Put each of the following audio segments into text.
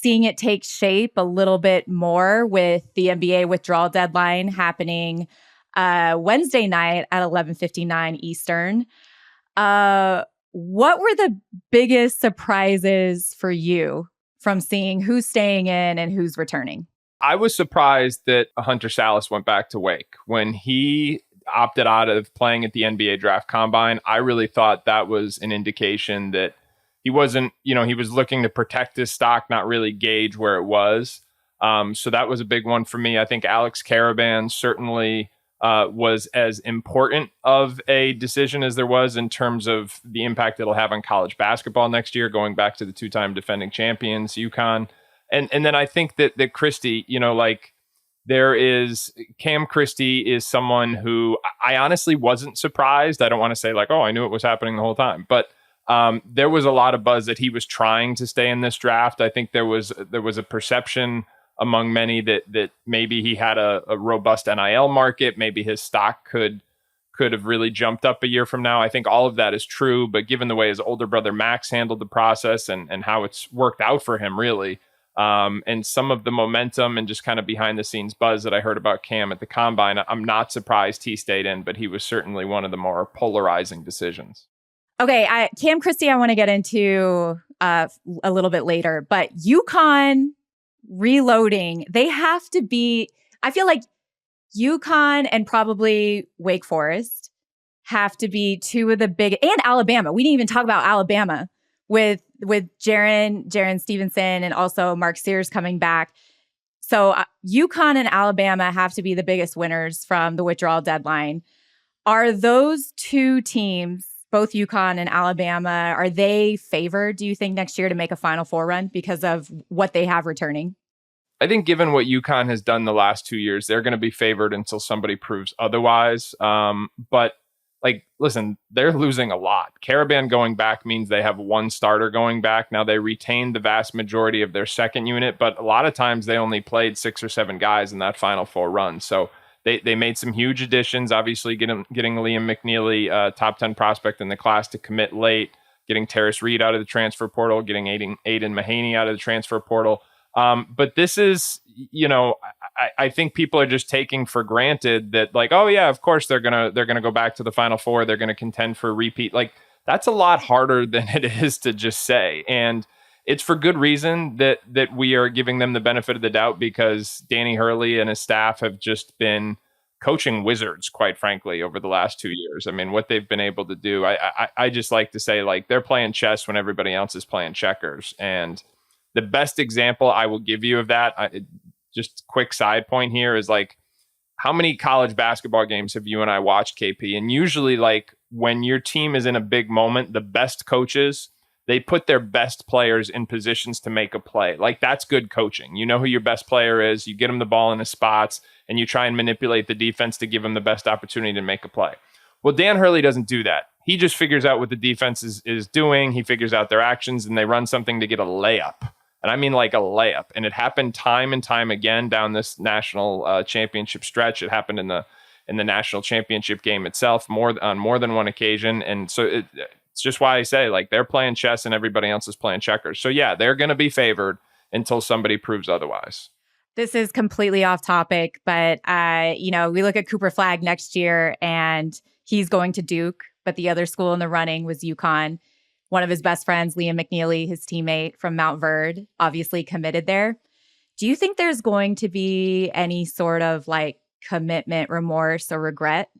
seeing it take shape a little bit more with the NBA withdrawal deadline happening Wednesday night at 11:59 Eastern. What were the biggest surprises for you from seeing who's staying in and who's returning? I was surprised that Hunter Salas went back to Wake. When he opted out of playing at the NBA Draft Combine, I really thought that was an indication that he wasn't, he was looking to protect his stock, not really gauge where it was. So that was a big one for me. I think Alex Karaban certainly was as important of a decision as there was in terms of the impact it'll have on college basketball next year, going back to the two-time defending champions, UConn. And then I think that Christie, there is Cam Christie is someone who I honestly wasn't surprised. I don't want to say I knew it was happening the whole time, but there was a lot of buzz that he was trying to stay in this draft. I think there was a perception among many that maybe he had a robust NIL market. Maybe his stock could have really jumped up a year from now. I think all of that is true, but given the way his older brother Max handled the process and how it's worked out for him, really, and some of the momentum and just kind of behind the scenes buzz that I heard about Cam at the Combine, I'm not surprised he stayed in, but he was certainly one of the more polarizing decisions. Okay, Cam Christie, I want to get into a little bit later, but UConn reloading, they have to be, I feel like UConn and probably Wake Forest have to be two of the big, and Alabama. We didn't even talk about Alabama with Jaren Stevenson and also Mark Sears coming back. So UConn and Alabama have to be the biggest winners from the withdrawal deadline. Are those two teams, both UConn and Alabama, are they favored, do you think, next year to make a Final Four run because of what they have returning? I think given what UConn has done the last 2 years, they're going to be favored until somebody proves otherwise. But listen, they're losing a lot. Karaban going back means they have one starter going back. Now they retained the vast majority of their second unit, but a lot of times they only played 6 or 7 guys in that Final Four run. So they made some huge additions, obviously getting Liam McNeely, top 10 prospect in the class, to commit late, getting Terrace Reed out of the transfer portal, getting Aiden Mahaney out of the transfer portal. But this is, I think people are just taking for granted that oh yeah, of course they're gonna go back to the Final Four. They're gonna contend for a repeat. That's a lot harder than it is to just say. And it's for good reason that we are giving them the benefit of the doubt, because Danny Hurley and his staff have just been coaching wizards, quite frankly, over the last 2 years. I mean, what they've been able to do, I just like to say they're playing chess when everybody else is playing checkers. And the best example I will give you of that, just quick side point here, is how many college basketball games have you and I watched, KP? And usually when your team is in a big moment, the best coaches, they put their best players in positions to make a play. That's good coaching. You know who your best player is. You get them the ball in his spots, and you try and manipulate the defense to give them the best opportunity to make a play. Well, Dan Hurley doesn't do that. He just figures out what the defense is doing. He figures out their actions, and they run something to get a layup. And I mean a layup. And it happened time and time again down this national championship stretch. It happened in the national championship game itself on more than one occasion. And so it's just why I say they're playing chess and everybody else is playing checkers. So yeah, they're going to be favored until somebody proves otherwise. This is completely off topic, but we look at Cooper Flagg next year and he's going to Duke, but the other school in the running was UConn. One of his best friends, Liam McNeely, his teammate from Mount Verde, obviously committed there. Do you think there's going to be any sort of commitment, remorse, or regret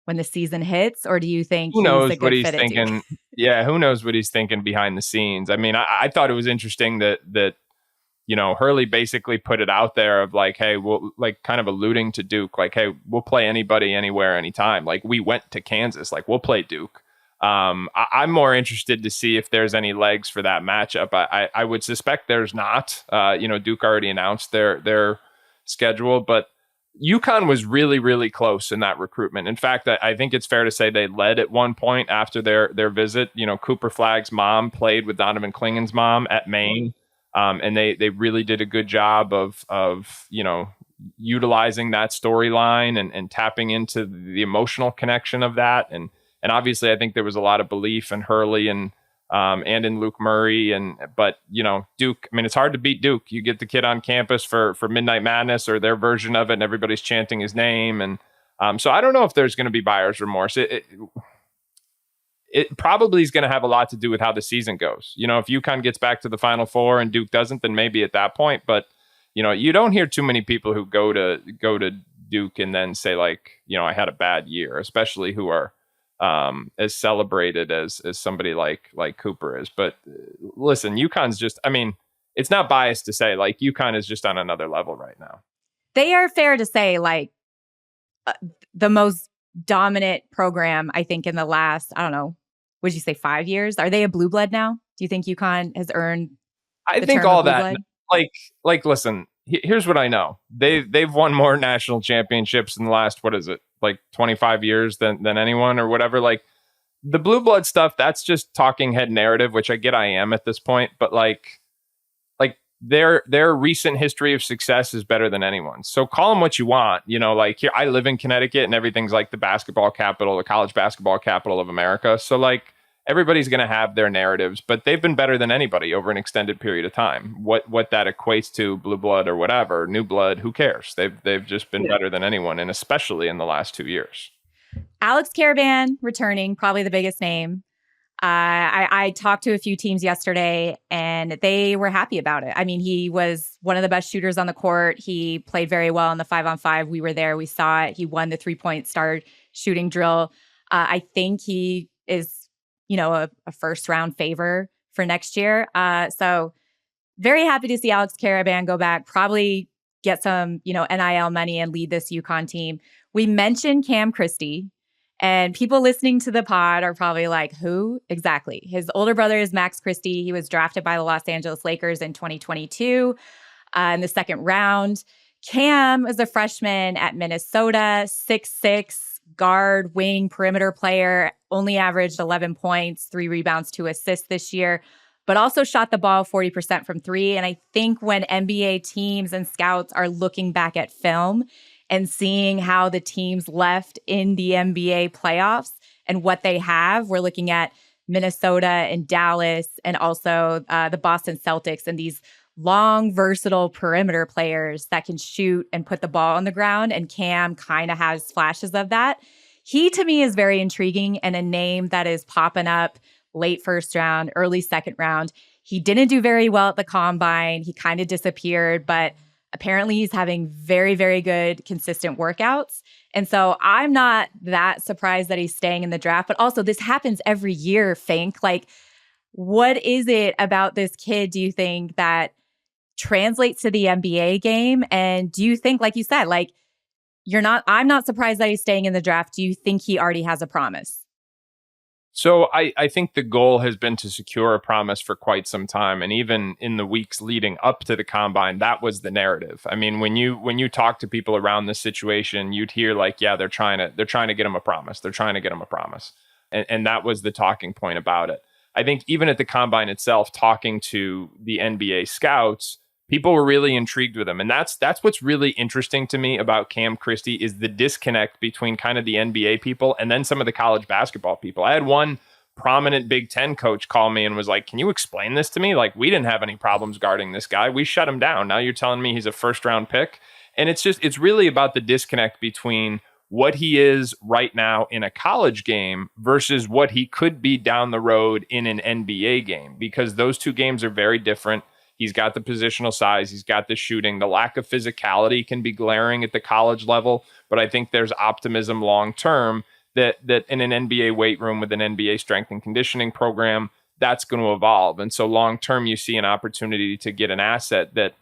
when the season hits? Or do you think who knows he's a good what he's fit at thinking? Duke? Yeah, who knows what he's thinking behind the scenes? I mean, I thought it was interesting that Hurley basically put it out there of hey, we'll kind of alluding to Duke, hey, we'll play anybody, anywhere, anytime. We went to Kansas, we'll play Duke. I'm more interested to see if there's any legs for that matchup. I would suspect there's not. Duke already announced their schedule, but UConn was really, really close in that recruitment. In fact, I think it's fair to say they led at one point after their visit. Cooper Flagg's mom played with Donovan Klingen's mom at Maine, and they really did a good job of utilizing that storyline and tapping into the emotional connection of that. And obviously, I think there was a lot of belief in Hurley and and in Luke Murray. But Duke, I mean, it's hard to beat Duke. You get the kid on campus for Midnight Madness or their version of it, and everybody's chanting his name. And so I don't know if there's going to be buyer's remorse. It probably is going to have a lot to do with how the season goes. If UConn gets back to the Final Four and Duke doesn't, then maybe at that point. But you don't hear too many people who go to Duke and then say I had a bad year, especially who are as celebrated as somebody like Cooper is. But listen, UConn's just, I mean, it's not biased to say UConn is just on another level right now. They are, fair to say, the most dominant program, I think, in the last, I don't know, would you say 5 years? Are they a blue blood now? Do you think UConn has earned I think all that blood? Listen, here's what I know. They've won more national championships in the last, 25 years than anyone or whatever. The blue blood stuff, that's just talking head narrative, which I get I am at this point, but their recent history of success is better than anyone's. So call them what you want. Here, I live in Connecticut and everything's the basketball capital, the college basketball capital of America. So everybody's going to have their narratives, but they've been better than anybody over an extended period of time. What that equates to, blue blood or whatever, new blood, who cares? They've just been better than anyone, and especially in the last 2 years. Alex Karaban returning, probably the biggest name. I talked to a few teams yesterday and they were happy about it. I mean, he was one of the best shooters on the court. He played very well in the 5-on-5. We were there. We saw it. He won the 3-point star shooting drill. I think he is, a first round favor for next year. So very happy to see Alex Karaban go back, probably get some, NIL money and lead this UConn team. We mentioned Cam Christie. And people listening to the pod are probably like, who exactly? His older brother is Max Christie. He was drafted by the Los Angeles Lakers in 2022 in the second round. Cam is a freshman at Minnesota, 6'6", guard, wing, perimeter player, only averaged 11 points, 3 rebounds, 2 assists this year, but also shot the ball 40% from 3. And I think when NBA teams and scouts are looking back at film and seeing how the teams left in the NBA playoffs and what they have, we're looking at Minnesota and Dallas and also the Boston Celtics and these long, versatile perimeter players that can shoot and put the ball on the ground. And Cam kind of has flashes of that. He, to me, is very intriguing and a name that is popping up late first round, early second round. He didn't do very well at the combine. He kind of disappeared, but apparently he's having very, very good, consistent workouts. And so I'm not that surprised that he's staying in the draft. But also, this happens every year, Fink. What is it about this kid, do you think, that translates to the NBA game? And do you think, like you said, I'm not surprised that he's staying in the draft. Do you think he already has a promise? So I think the goal has been to secure a promise for quite some time. And even in the weeks leading up to the combine, that was the narrative. I mean, when you talk to people around this situation, you'd hear they're trying to get him a promise. They're trying to get him a promise. And that was the talking point about it. I think even at the combine itself, talking to the NBA scouts, people were really intrigued with him. And that's what's really interesting to me about Cam Christie is the disconnect between kind of the NBA people and then some of the college basketball people. I had one prominent Big Ten coach call me and was like, can you explain this to me? We didn't have any problems guarding this guy. We shut him down. Now you're telling me he's a first round pick. And it's really about the disconnect between what he is right now in a college game versus what he could be down the road in an NBA game, because those two games are very different. He's got the positional size. He's got the shooting. The lack of physicality can be glaring at the college level, but I think there's optimism long term that in an NBA weight room with an NBA strength and conditioning program, that's going to evolve. And so long term, you see an opportunity to get an asset that,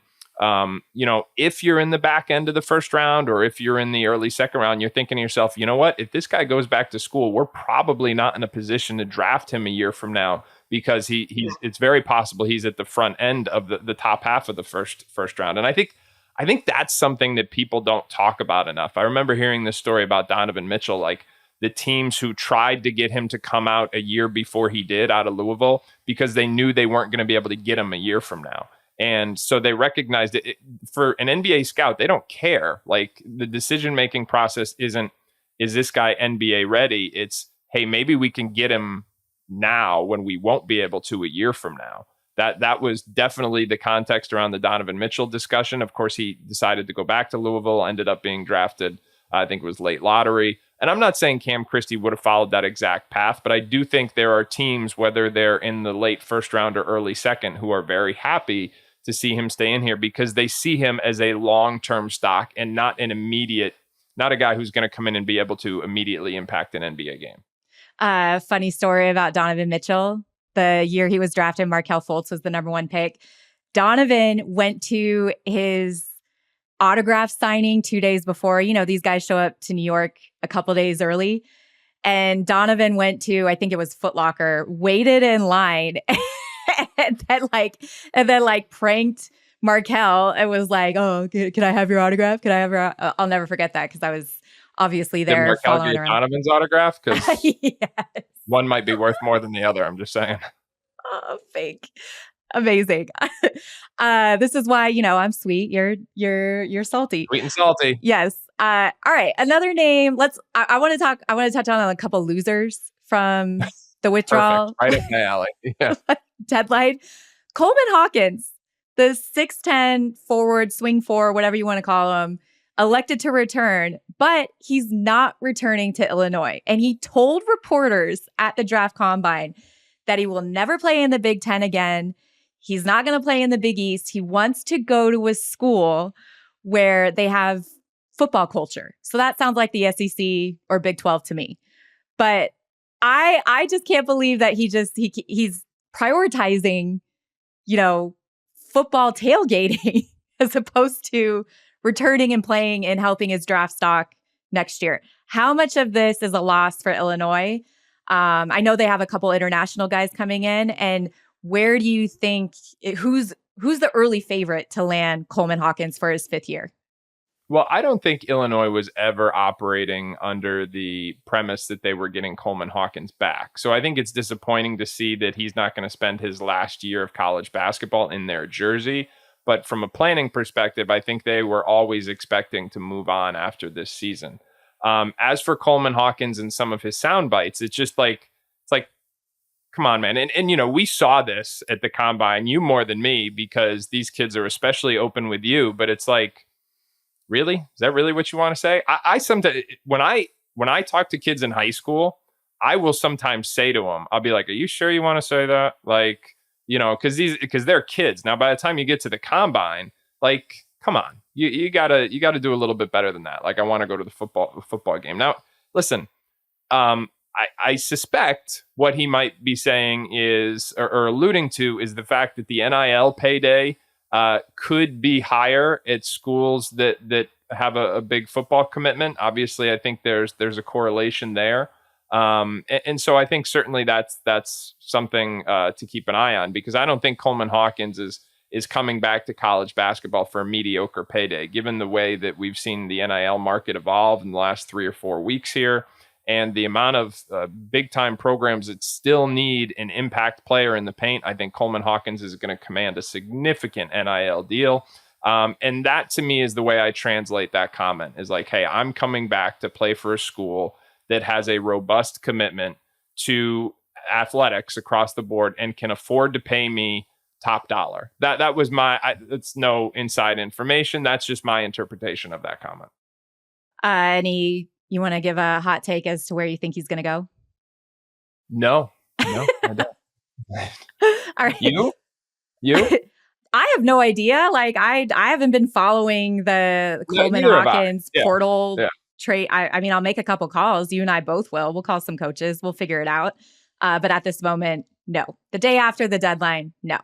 if you're in the back end of the first round or if you're in the early second round, you're thinking to yourself, you know what? If this guy goes back to school, we're probably not in a position to draft him a year from now, because it's very possible he's at the front end of the top half of the first round. And I think that's something that people don't talk about enough. I remember hearing this story about Donovan Mitchell, the teams who tried to get him to come out a year before he did out of Louisville because they knew they weren't going to be able to get him a year from now. And so they recognized it. For an NBA scout, they don't care. The decision-making process isn't, is this guy NBA ready? It's, hey, maybe we can get him now when we won't be able to a year from now. That was definitely the context around the Donovan Mitchell discussion. Of course, he decided to go back to Louisville, ended up being drafted, I think it was late lottery. And I'm not saying Cam Christie would have followed that exact path, but I do think there are teams, whether they're in the late first round or early second, who are very happy to see him stay in here because they see him as a long-term stock and not a guy who's going to come in and be able to immediately impact an NBA game. Funny story about Donovan Mitchell. The year he was drafted, Markelle Fultz was the number 1 pick. Donovan went to his autograph signing 2 days before. You know, these guys show up to New York a couple days early. And Donovan went to, I think it was Foot Locker, waited in line and then pranked Markelle and was like, "Oh, can I have your autograph? Can I have your?" I'll never forget that because I was obviously there. Did Markelle get Donovan's autograph? Because yes. One might be worth more than the other. I'm just saying. Oh, fake. Amazing. This is why, I'm sweet. You're salty. Sweet and salty. Yes. All right. Another name. I want to touch on a couple losers from the withdrawal. Right up my alley. Yeah. Deadline. Coleman Hawkins, the 6'10" forward, swing 4, whatever you want to call him, elected to return, but he's not returning to Illinois. And he told reporters at the draft combine that he will never play in the Big Ten again. He's not going to play in the Big East. He wants to go to a school where they have football culture. So that sounds like the SEC or Big 12 to me. But I just can't believe that he's prioritizing, football tailgating as opposed to returning and playing and helping his draft stock next year. How much of this is a loss for Illinois? I know they have a couple international guys coming in. And where do you think, who's the early favorite to land Coleman Hawkins for his 5th year? Well, I don't think Illinois was ever operating under the premise that they were getting Coleman Hawkins back. So I think it's disappointing to see that he's not going to spend his last year of college basketball in their jersey. But from a planning perspective, I think they were always expecting to move on after this season. As for Coleman Hawkins and some of his sound bites, it's like, come on, man. And we saw this at the combine, you more than me, because these kids are especially open with you. But it's like, really? Is that really what you want to say? I sometimes, when I talk to kids in high school, I will sometimes say to them, I'll be like, "Are you sure you want to say that?" Like, because they're kids. Now, by the time you get to the combine, like, come on, you gotta do a little bit better than that. Like, I want to go to the football game. Now, listen, I suspect what he might be saying is, or alluding to, is the fact that the NIL payday could be higher at schools that have a big football commitment. Obviously, I think there's a correlation there. And so I think certainly that's something to keep an eye on, because I don't think Coleman Hawkins is coming back to college basketball for a mediocre payday, given the way that we've seen the NIL market evolve in the last 3 or 4 weeks here, and the amount of big time programs that still need an impact player in the paint. I think Coleman Hawkins is going to command a significant NIL deal. And that to me is the way I translate that comment, is like, hey, I'm coming back to play for a school that has a robust commitment to athletics across the board and can afford to pay me top dollar. That was it's no inside information. That's just my interpretation of that comment. You want to give a hot take as to where you think he's going to go? No, I don't. All right. You? I have no idea. Like, I haven't been following the Coleman Hawkins portal trade. I mean, I'll make a couple calls. You and I both will. We'll call some coaches. We'll figure it out. But at this moment, no. The day after the deadline, no.